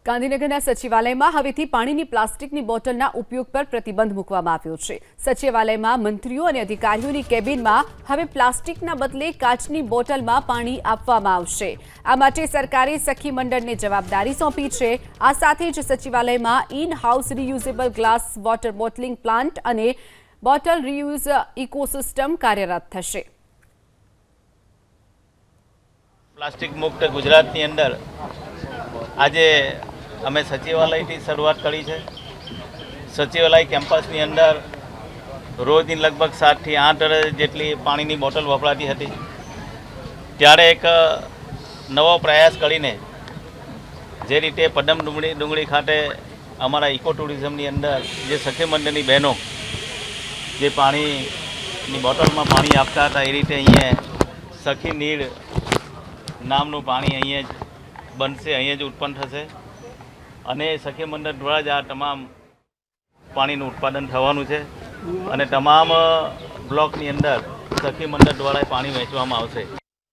ગાંધીનગરના સચિવાલયમાં હવેથી પાણીની પ્લાસ્ટિકની બોટલના ઉપયોગ પર પ્રતિબંધ મૂકવામાં આવ્યો છે। સચિવાલયમાં મંત્રીઓ અને અધિકારીઓની કેબિનમાં હવે પ્લાસ્ટિકના બદલે કાચની બોટલમાં પાણી આપવામાં આવશે। આ માટે સરકારે સખી મંડળને જવાબદારી સોંપી છે। આ સાથે જ સચિવાલયમાં in house reusable glass water bottling plant અને બોટલ રિયુઝ ઇકોસિસ્ટમ કાર્યરત થશે। પ્લાસ્ટિક મુક્ત ગુજરાતની અંદર આજે અમે સચિવાલયથી શરૂઆત કરી છે। સચિવાલય કેમ્પસની અંદર રોજની લગભગ 7 થી 8 જેટલી પાણીની બોટલ વપરાતી હતી, ત્યારે એક નવો પ્રયાસ કરીને જે રીતે પદમ ડુંગળી ખાતે અમારા ઇકો ટુરિઝમની અંદર જે સખી મંડળની બહેનો જે પાણીની બોટલમાં પાણી આપતા હતા, એ રીતે અહીંયા સખી નીડ નામનું પાણી અહીંયા જ બનશે, અહીંયા જ ઉત્પન્ન થશે અને સખી મંડળ દ્વારા જ આ તમામ પાણીનું ઉત્પાદન થવાનું છે અને તમામ બ્લોકની અંદર સખી મંડળ દ્વારા પાણી વહેંચવામાં આવશે।